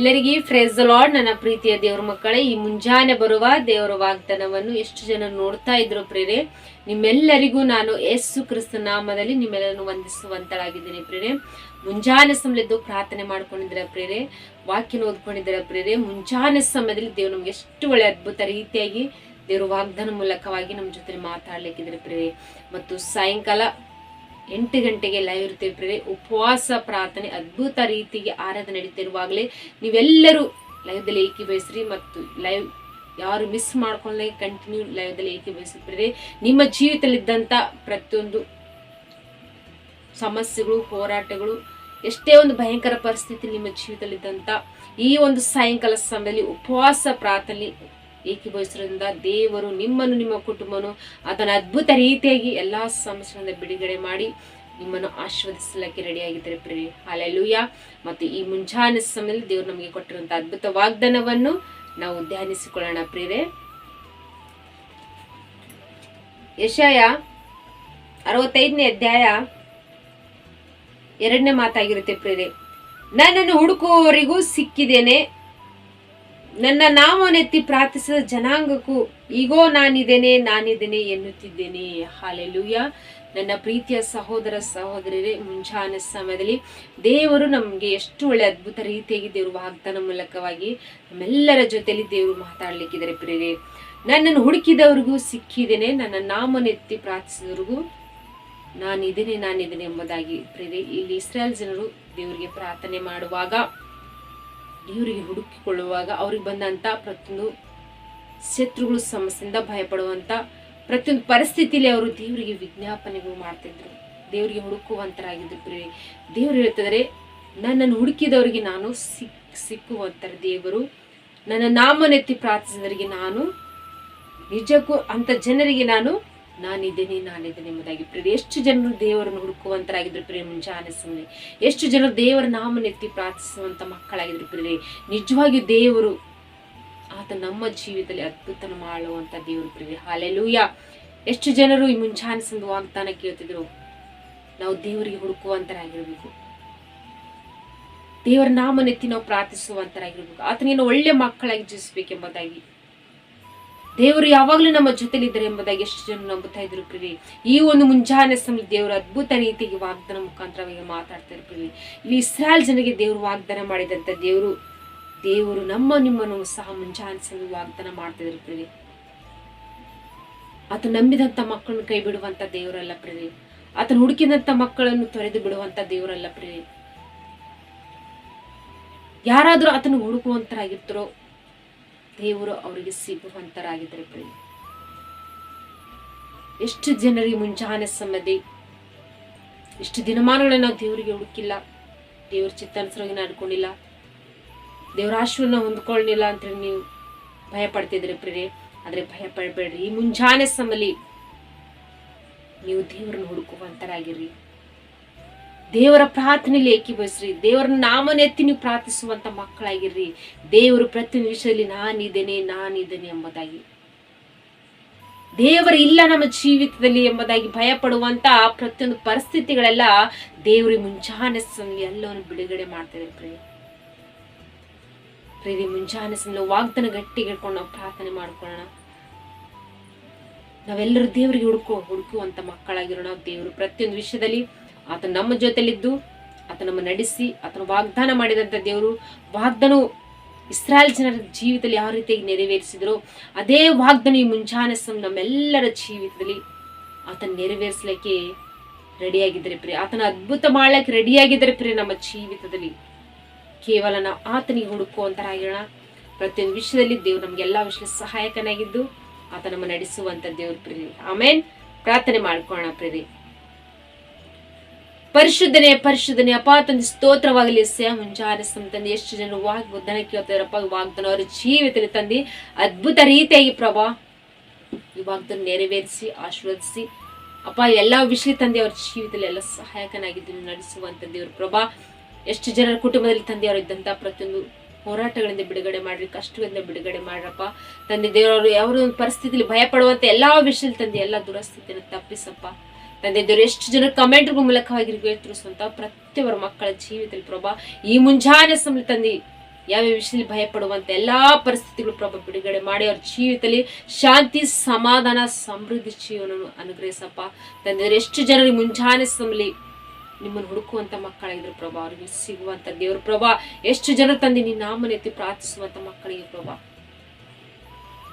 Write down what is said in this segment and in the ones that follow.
ಎಲ್ಲರಿಗೂ praise the lord. ನನ್ನ ಪ್ರೀತಿಯ ದೇವ್ರ ಮಕ್ಕಳೇ, ಈ ಮುಂಜಾನೆ ಬರುವ ದೇವರ ವಾಗ್ದಾನವನ್ನು ಎಷ್ಟು ಜನ ನೋಡ್ತಾ ಇದ್ರು ಪ್ರೇರೆ. ನಿಮ್ಮೆಲ್ಲರಿಗೂ ನಾನು ಯೇಸು ಕ್ರಿಸ್ತ ನಾಮದಲ್ಲಿ ನಿಮ್ಮೆಲ್ಲರನ್ನು ವಂದಿಸುವಂತಳಾಗಿದ್ದೀನಿ ಪ್ರೇರೆ. ಮುಂಜಾನೆ ಸಮಯದ್ದು ಪ್ರಾರ್ಥನೆ ಮಾಡ್ಕೊಂಡಿದ್ದೀರ ಪ್ರೇರೆ, ವಾಕ್ಯನ ಓದ್ಕೊಂಡಿದ್ದೀರ ಪ್ರೇರೆ. ಮುಂಜಾನೆ ಸಮಯದಲ್ಲಿ ದೇವ್ರು ನಮ್ಗೆ ಎಷ್ಟು ಒಳ್ಳೆ ಅದ್ಭುತ ರೀತಿಯಾಗಿ ದೇವ್ರ ವಾಗ್ದಾನ ಮೂಲಕವಾಗಿ ನಮ್ಮ ಜೊತೆ ಮಾತಾಡ್ಲಿಕ್ಕಿದ್ರೆ ಪ್ರೇರೆ. ಮತ್ತು ಸಾಯಂಕಾಲ 8 ಗಂಟೆಗೆ ಲೈವ್ ಇರ್ತೇವೆ ಪ್ರೇರೆ. ಉಪವಾಸ ಪ್ರಾರ್ಥನೆ ಅದ್ಭುತ ರೀತಿಗೆ ಆರಾಧನೆ ನಡೀತಿರುವಾಗಲೇ ನೀವೆಲ್ಲರೂ ಲೈವ್ದಲ್ಲಿ ಏಕೀಭವಿಸ್ರಿ. ಮತ್ತು ಲೈವ್ ಯಾರು ಮಿಸ್ ಮಾಡ್ಕೊಳ್ಳೆ ಕಂಟಿನ್ಯೂ ಲೈವ್ದಲ್ಲಿ ಏಕೀಭವಿಸ್ರಿ ಪ್ರೇರೆ. ನಿಮ್ಮ ಜೀವಿತದಲ್ಲಿದ್ದಂಥ ಪ್ರತಿಯೊಂದು ಸಮಸ್ಯೆಗಳು, ಹೋರಾಟಗಳು, ಎಷ್ಟೇ ಒಂದು ಭಯಂಕರ ಪರಿಸ್ಥಿತಿ ನಿಮ್ಮ ಜೀವಿತದಲ್ಲಿದ್ದಂಥ ಈ ಒಂದು ಸಾಯಂಕಾಲ ಸಮಯದಲ್ಲಿ ಉಪವಾಸ ಪ್ರಾರ್ಥನೆ ಏಕೀಭವಿಸೋದ್ರಿಂದ ದೇವರು ನಿಮ್ಮನ್ನು, ನಿಮ್ಮ ಕುಟುಂಬನು ಅದನ್ನು ಅದ್ಭುತ ರೀತಿಯಾಗಿ ಎಲ್ಲಾ ಸಮಸ್ಯೆಗಳಿಂದ ಬಿಡುಗಡೆ ಮಾಡಿ ನಿಮ್ಮನ್ನು ಆಶೀರ್ವದಿಸಲಿಕ್ಕೆ ರೆಡಿ ಆಗಿದ್ದಾರೆ ಪ್ರೇರೆ. ಹಲ್ಲೆಲೂಯಾ. ಮತ್ತು ಈ ಮುಂಜಾನೆ ಸಮಯದಲ್ಲಿ ದೇವರು ನಮಗೆ ಕೊಟ್ಟಿರುವಂತಹ ಅದ್ಭುತ ವಾಗ್ದಾನವನ್ನು ನಾವು ಧ್ಯಾನಿಸಿಕೊಳ್ಳೋಣ ಪ್ರೇರೆ. ಯೆಶಾಯ 65ನೇ ಅಧ್ಯಾಯ 2ನೇ ಮಾತಾಗಿರುತ್ತೆ ಪ್ರೇರೆ. ನನ್ನನ್ನು ಹುಡುಕುವವರಿಗೂ ಸಿಕ್ಕಿದ್ದೇನೆ, ನನ್ನ ನಾಮನೆತ್ತಿ ಪ್ರಾರ್ಥಿಸಿದ ಜನಾಂಗಕ್ಕೂ ಈಗೋ ನಾನಿದ್ದೇನೆ ಎನ್ನುತ್ತಿದ್ದೇನೆ. ಹಲ್ಲೆಲೂಯಾ. ನನ್ನ ಪ್ರೀತಿಯ ಸಹೋದರ ಸಹೋದರರೇ, ಮುಂಜಾನೆ ಸಮಯದಲ್ಲಿ ದೇವರು ನಮಗೆ ಎಷ್ಟು ಒಳ್ಳೆ ಅದ್ಭುತ ರೀತಿಯಾಗಿ ದೇವರು ವಾಗ್ದಾನ ಮೂಲಕವಾಗಿ ನಮ್ಮೆಲ್ಲರ ಜೊತೆಯಲ್ಲಿ ದೇವರು ಮಾತಾಡ್ಲಿಕ್ಕಿದ್ದಾರೆ ಪ್ರೇರೆ. ನನ್ನನ್ನು ಹುಡುಕಿದವ್ರಿಗೂ ಸಿಕ್ಕಿದ್ದೇನೆ, ನನ್ನ ನಾಮನೆತ್ತಿ ಪ್ರಾರ್ಥಿಸಿದವ್ರಿಗೂ ನಾನಿದ್ದೇನೆ ಎಂಬುದಾಗಿ ಪ್ರೇರೆ. ಇಲ್ಲಿ ಇಸ್ರಾಯೇಲ್ ಜನರು ದೇವರಿಗೆ ಪ್ರಾರ್ಥನೆ ಮಾಡುವಾಗ, ದೇವರಿಗೆ ಹುಡುಕಿಕೊಳ್ಳುವಾಗ ಅವ್ರಿಗೆ ಬಂದಂತ ಪ್ರತಿಯೊಂದು ಶತ್ರುಗಳು ಸಮಸ್ಯೆಯಿಂದ ಭಯಪಡುವಂತ ಪ್ರತಿಯೊಂದು ಪರಿಸ್ಥಿತಿಯಲ್ಲಿ ಅವರು ದೇವರಿಗೆ ವಿಜ್ಞಾಪನೆಗಳು ಮಾಡ್ತಿದ್ರು, ದೇವರಿಗೆ ಹುಡುಕುವಂತರಾಗಿದ್ರು ಪ್ರೇರೆ. ದೇವರು ಹೇಳ್ತಿದ್ದಾರೆ, ನನ್ನನ್ನು ಹುಡುಕಿದವರಿಗೆ ನಾನು ಸಿಕ್ಕುವಂತರ ದೇವರು, ನನ್ನ ನಾಮನೆತ್ತಿ ಪ್ರಾರ್ಥಿಸಿದವರಿಗೆ ನಾನು ನಿಜಕ್ಕೂ ಅಂತ ಜನರಿಗೆ ನಾನಿದ್ದೇನೆ ಎಂಬುದಾಗಿ ಪ್ರೇರೆ. ಎಷ್ಟು ಜನರು ದೇವರನ್ನು ಹುಡುಕುವಂತರಾಗಿದ್ರು ಪ್ರೇರೆ. ಮುಂಜಾನೆ ಸಮಯ ಎಷ್ಟು ಜನರು ದೇವರ ನಾಮನೆತ್ತಿ ಪ್ರಾರ್ಥಿಸುವಂತ ಮಕ್ಕಳಾಗಿದ್ರು ಪ್ರೇರೆ. ನಿಜವಾಗಿಯೂ ದೇವರು ಆತ ನಮ್ಮ ಜೀವಿತದಲ್ಲಿ ಅದ್ಭುತ ಮಾಡುವಂತ ದೇವರು ಪ್ರೇರೆ. ಹಲ್ಲೆಲೂಯಾ. ಎಷ್ಟು ಜನರು ಈ ಮುಂಜಾನೆ ಸಮಯದ ವಾಗ್ದಾನ ಕೇಳ್ತಿದ್ರು, ನಾವು ದೇವರಿಗೆ ಹುಡುಕುವಂತರಾಗಿರ್ಬೇಕು, ದೇವರ ನಾಮನೆತ್ತಿ ನಾವು ಪ್ರಾರ್ಥಿಸುವಂತರಾಗಿರ್ಬೇಕು, ಆತನಿಗೆ ಒಳ್ಳೆ ಮಕ್ಕಳಾಗಿ ಜೀವಿಸಬೇಕೆಂಬುದಾಗಿ ದೇವರು ಯಾವಾಗಲೂ ನಮ್ಮ ಜೊತೆಲಿದ್ದಾರೆ ಎಂಬುದಾಗಿ ಎಷ್ಟು ಜನ ನಂಬುತ್ತಾ ಇದ್ರು ಪ್ರೇರೆ. ಈ ಒಂದು ಮುಂಜಾನೆ ಸಮಯ ದೇವರು ಅದ್ಭುತ ರೀತಿಗೆ ವಾಗ್ದಾನ ಮುಖಾಂತರವಾಗಿ ಮಾತಾಡ್ತಾ ಇದ್ರು ಪ್ರೇರೆ. ಇಲ್ಲಿ ಇಸ್ರಾಯೇಲ್ ಜನರಿಗೆ ದೇವರು ವಾಗ್ದಾನ ಮಾಡಿದಂತ ದೇವರು ನಿಮ್ಮನ್ನು ಸಹ ಮುಂಜಾನೆ ಸಮಯ ವಾಗ್ದಾನ ಮಾಡ್ತಾ ಇದ್ರು ಪ್ರೇರೆ. ಆತ ನಂಬಿದಂತ ಮಕ್ಕಳನ್ನು ಕೈ ಬಿಡುವಂತ ದೇವರಲ್ಲ ಪ್ರೇರೆ. ಆತನ ಹುಡುಕಿದಂತ ಮಕ್ಕಳನ್ನು ತೊರೆದು ಬಿಡುವಂತ ದೇವರಲ್ಲ ಪ್ರೇರೆ. ಯಾರಾದ್ರೂ ಆತನ ಹುಡುಕುವಂತರಾಗಿರ್ತಾರೋ ದೇವರು ಅವರಿಗೆ ಸಿಗುವಂತರಾಗಿದ್ದಾರೆ ಪ್ರೇರೆ. ಎಷ್ಟು ಜನರಿಗೆ ಮುಂಜಾನೆ ಸಮಯದಲ್ಲಿ ಎಷ್ಟು ದಿನಮಾನಗಳನ್ನ ನಾವು ದೇವರಿಗೆ ಹುಡುಕಿಲ್ಲ, ದೇವರ ಚಿತ್ತಾನುಸಾರವಾಗಿ ನಡ್ಕೊಂಡಿಲ್ಲ, ದೇವರ ಆಶೀರ್ವಾದನ ಹೊಂದ್ಕೊಳ್ಳಿಲ್ಲ ಅಂತೇಳಿ ನೀವು ಭಯ ಪಡ್ತಿದ್ರಿ ಪ್ರೇರೆ. ಆದ್ರೆ ಭಯ ಪಡಬೇಡ್ರಿ. ಈ ಮುಂಜಾನೆ ಸಮಯದಲ್ಲಿ ನೀವು ದೇವರನ್ನು ಹುಡುಕುವಂತರಾಗಿರ್ರಿ, ದೇವರ ಪ್ರಾರ್ಥನೆಯಲ್ಲಿ ಏಕೀಭವಿಸ್ರಿ, ದೇವರ ನಾಮನೆತ್ತಿ ನೀವು ಪ್ರಾರ್ಥಿಸುವಂತ ಮಕ್ಕಳಾಗಿರ್ರಿ. ದೇವರು ಪ್ರತಿಯೊಂದು ವಿಷಯದಲ್ಲಿ ನಾನಿದ್ದೇನೆ ಎಂಬುದಾಗಿ, ದೇವರು ಇಲ್ಲ ನಮ್ಮ ಜೀವಿತದಲ್ಲಿ ಎಂಬುದಾಗಿ ಭಯ ಪಡುವಂತ ಪ್ರತಿಯೊಂದು ಪರಿಸ್ಥಿತಿಗಳೆಲ್ಲ ದೇವರ ಮುಂಜಾನೆ ಸಮಯ ಎಲ್ಲವನ್ನು ಬಿಡುಗಡೆ ಮಾಡ್ತಾರೆ ಪ್ರೇರೆ. ಮುಂಜಾನೆ ಸಮಯ ವಾಗ್ದಾನ ಗಟ್ಟಿಗೆ ಹಿಡ್ಕೊಂಡು ನಾವು ಪ್ರಾರ್ಥನೆ ಮಾಡ್ಕೊಳ್ಳೋಣ. ನಾವೆಲ್ಲರೂ ದೇವರಿಗೆ ಹುಡುಕುವಂತ ಮಕ್ಕಳಾಗಿರೋಣ. ದೇವರು ಪ್ರತಿಯೊಂದು ವಿಷಯದಲ್ಲಿ ಆತ ನಮ್ಮ ಜೊತೆಲಿದ್ದು ಆತ ನಮ್ಮ ನಡೆಸಿ ಆತನ ವಾಗ್ದಾನ ಮಾಡಿದಂತ ದೇವರು ವಾಗ್ದಾನ ಇಸ್ರಾಯೇಲ್ ಜನರ ಜೀವಿತದಲ್ಲಿ ಯಾವ ರೀತಿಯಾಗಿ ನೆರವೇರಿಸಿದ್ರು ಅದೇ ವಾಗ್ದಾನ ಈ ಮುಂಜಾನೆ ಸಮಯ ನಮ್ಮೆಲ್ಲರ ಜೀವಿತದಲ್ಲಿ ಆತನ ನೆರವೇರಿಸಲಿಕ್ಕೆ ರೆಡಿಯಾಗಿದ್ದಾರೆ ಪ್ರಿಯ. ಆತನ ಅದ್ಭುತ ಮಾಡ್ಲಿಕ್ಕೆ ರೆಡಿಯಾಗಿದ್ದಾರೆ ಪ್ರಿಯ. ನಮ್ಮ ಜೀವಿತದಲ್ಲಿ ಕೇವಲ ನಾವು ಆತನಿಗೆ ಹುಡುಕುವಂತರಾಗಿರೋಣ. ಪ್ರತಿಯೊಂದು ವಿಷಯದಲ್ಲಿ ದೇವ್ರು ನಮ್ಗೆಲ್ಲಾ ವಿಷಯ ಸಹಾಯಕನಾಗಿದ್ದು ಆತ ನಮ್ಮ ನಡೆಸುವಂತ ದೇವ್ರ ಪ್ರಿಯ. ಆಮೇನ್. ಪ್ರಾರ್ಥನೆ ಮಾಡ್ಕೊಳ್ಳೋಣ ಪ್ರಿಯ. ಪರಿಶುದ್ಧನೆ ಅಪ್ಪ ತಂದೆ ಸ್ತೋತ್ರವಾಗಲಿ. ಮುಂಜಾನೆ ತಂದೆ ಎಷ್ಟು ಜನರು ವಾಗ್ದಾನ ಕೇಳ್ತಾರಪ್ಪ, ವಾಗ್ದಾನ ಅವರ ಜೀವಿತದಲ್ಲಿ ತಂದೆ ಅದ್ಭುತ ರೀತಿಯಾಗಿ ಪ್ರಭಾ ಈ ವಾಗ್ದಾನ ನೆರವೇರಿಸಿ ಆಶೀರ್ವದಿಸಿ ಅಪ್ಪ ಎಲ್ಲಾ ವಿಷಯ ತಂದೆ ಅವರ ಜೀವಿತದಲ್ಲಿ ಎಲ್ಲ ಸಹಾಯಕನಾಗಿದ್ದು ನಡೆಸುವಂತ ದೇವ್ರ ಪ್ರಭಾ. ಎಷ್ಟು ಜನರ ಕುಟುಂಬದಲ್ಲಿ ತಂದೆ ಅವರು ಇದ್ದಂತ ಪ್ರತಿಯೊಂದು ಹೋರಾಟಗಳಿಂದ ಬಿಡುಗಡೆ ಮಾಡ್ರಿ, ಕಷ್ಟಗಳಿಂದ ಬಿಡುಗಡೆ ಮಾಡ್ರಪ್ಪ ತಂದೆ. ದೇವರವರು ಯಾವ ಒಂದು ಪರಿಸ್ಥಿತಿಯಲ್ಲಿ ಭಯ ಪಡುವಂತ ಎಲ್ಲಾ ವಿಷಯದಲ್ಲಿ ತಂದೆ ಎಲ್ಲಾ ದುರಸ್ಥಿತಿಯನ್ನು ತಪ್ಪಿಸಪ್ಪ ತಂದೆ. ದೇವರು ಎಷ್ಟು ಜನ ಕಮೆಂಟ್ಗಳ ಮೂಲಕವಾಗಿ ತಿಳಿಸುವಂತ ಪ್ರತಿಯೊಬ್ಬರ ಮಕ್ಕಳ ಜೀವಿತದಲ್ಲಿ ಪ್ರಭಾ ಈ ಮುಂಜಾನೆ ಸಮಯ ತಂದೆ ಯಾವ ವಿಷಯದಲ್ಲಿ ಭಯಪಡುವಂತ ಎಲ್ಲಾ ಪರಿಸ್ಥಿತಿಗಳು ಪ್ರಭು ಬಿಡುಗಡೆ ಮಾಡಿ ಅವ್ರ ಜೀವಿತದಲ್ಲಿ ಶಾಂತಿ, ಸಮಾಧಾನ, ಸಮೃದ್ಧಿ ಜೀವನವನ್ನು ಅನುಗ್ರಹಿಸಪ್ಪ ತಂದೆ. ಎಷ್ಟು ಜನರಿಗೆ ಮುಂಜಾನೆ ಸಮಲಿ ನಿಮ್ಮನ್ನು ಹುಡುಕುವಂತ ಮಕ್ಕಳಾಗಿದ್ರು ಪ್ರಭಾ, ಅವ್ರಿಗೆ ಸಿಗುವಂತ ದೇವ್ರ ಪ್ರಭಾ. ಎಷ್ಟು ಜನರು ತಂದೆ ನಿನ್ನ ನಾಮನ ಎತ್ತಿ ಪ್ರಾರ್ಥಿಸುವಂತ ಮಕ್ಕಳಿಗೆ ಪ್ರಭಾ,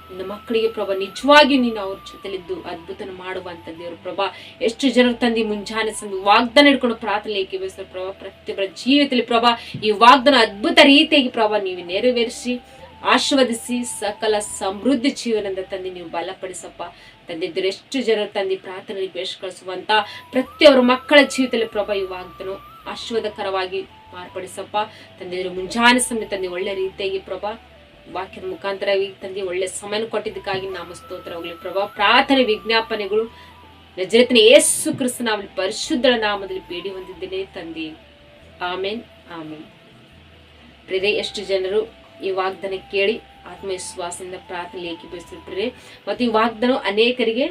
ನಿನ್ನ ಮಕ್ಕಳಿಗೆ ಪ್ರಭಾ ನಿಜವಾಗಿ ನೀನು ಅವ್ರ ಜೊತೆಲಿದ್ದು ಅದ್ಭುತನ ಮಾಡುವಂತ ದೇವ್ರ ಪ್ರಭಾ. ಎಷ್ಟು ಜನರು ತಂದೆ ಮುಂಜಾನೆ ಸಮಯ ವಾಗ್ದಾನ ಹಿಡ್ಕೊಂಡು ಪ್ರಾರ್ಥನೆ ಏಕೀಭವಿಸ್ತಾರೆ ಪ್ರಭಾ. ಪ್ರತಿಯೊಬ್ಬರ ಜೀವಿತದಲ್ಲಿ ಪ್ರಭಾ ಈ ವಾಗ್ದಾನ ಅದ್ಭುತ ರೀತಿಯಾಗಿ ಪ್ರಭಾ ನೀವು ನೆರವೇರಿಸಿ ಆಶೀರ್ವದಿಸಿ ಸಕಲ ಸಮೃದ್ಧಿ ಜೀವನದಿಂದ ತಂದೆ ನೀವು ಬಲಪಡಿಸಪ್ಪ ತಂದೆ. ಎಷ್ಟು ಜನರು ತಂದೆ ಪ್ರಾರ್ಥನೆ ಬೇಷ್ ಕಳಿಸುವಂತ ಪ್ರತಿಯೊಬ್ಬರ ಮಕ್ಕಳ ಜೀವಿತದಲ್ಲಿ ಪ್ರಭಾ ಈ ವಾಗ್ದಾನ ಆಶೀರ್ವಾದಕರವಾಗಿ ಮಾರ್ಪಡಿಸಪ್ಪ ತಂದೆ. ಮುಂಜಾನೆ ಸಮಯ ತಂದೆ ಒಳ್ಳೆ ರೀತಿಯಾಗಿ ಪ್ರಭಾ ವಾಕ್ಯದ ಮುಖಾಂತರವಾಗಿ ತಂದೆ ಒಳ್ಳೆ ಸಮಯ ಕೊಟ್ಟಿದ್ದಕ್ಕಾಗಿ ನಾಮ ಸ್ತೋತ್ರ ಹೋಗ್ಲಿ ಪ್ರಭಾ. ಪ್ರಾರ್ಥನೆ ವಿಜ್ಞಾಪನೆಗಳು ನಜರೇತಿನ ಯೇಸು ಕ್ರಿಸ್ತನ ನಾಮದಲ್ಲಿ ಪರಿಶುದ್ಧ ನಾಮದಲ್ಲಿ ಬೇಡಿ ಹೊಂದಿದ್ದೇನೆ ತಂದೆ. ಆಮೇನ್ ಆಮೇನ್. ಪ್ರಿಯರೇ, ಎಷ್ಟು ಜನರು ಈ ವಾಗ್ದಾನ ಕೇಳಿ ಆತ್ಮವಿಶ್ವಾಸದಿಂದ ಪ್ರಾರ್ಥನೆ ಏಕೀಭವಿಸಿರ್ತೀರಿ ಮತ್ತು ಈ ವಾಗ್ದಾನ ಅನೇಕರಿಗೆ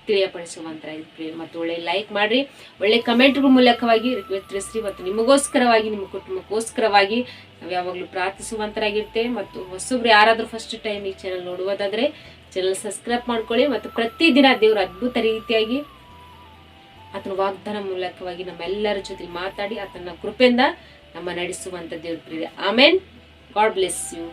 ತಿಳಿಯಪಡಿಸುವಂತಾಗಿದೆ. ಮತ್ತು ಒಳ್ಳೆ ಲೈಕ್ ಮಾಡ್ರಿ, ಒಳ್ಳೆ ಕಮೆಂಟ್ಗಳ ಮೂಲಕವಾಗಿ ತಿಳಿಸ್ರಿ ಮತ್ತು ನಿಮಗೋಸ್ಕರವಾಗಿ ನಿಮ್ಮ ಕುಟುಂಬಕ್ಕೋಸ್ಕರವಾಗಿ ನಾವು ಯಾವಾಗಲೂ ಪ್ರಾರ್ಥಿಸುವಂತರಾಗಿರ್ತೇವೆ. ಮತ್ತು ಹೊಸಬ್ರು ಯಾರಾದ್ರೂ ಫಸ್ಟ್ ಟೈಮ್ ಈ ಚಾನಲ್ ನೋಡುವುದಾದ್ರೆ ಚಾನಲ್ ಸಬ್ಸ್ಕ್ರೈಬ್ ಮಾಡ್ಕೊಳ್ಳಿ ಮತ್ತು ಪ್ರತಿದಿನ ದೇವರು ಅದ್ಭುತ ರೀತಿಯಾಗಿ ಆತನ ವಾಗ್ದಾನ ಮೂಲಕವಾಗಿ ನಮ್ಮೆಲ್ಲರ ಜೊತೆ ಮಾತಾಡಿ ಆತನ ಕೃಪೆಯಿಂದ ನಮ್ಮ ನಡೆಸುವಂತ ದೇವ್ರ ಪ್ರಿಯ. ಆಮೇನ್. God bless you.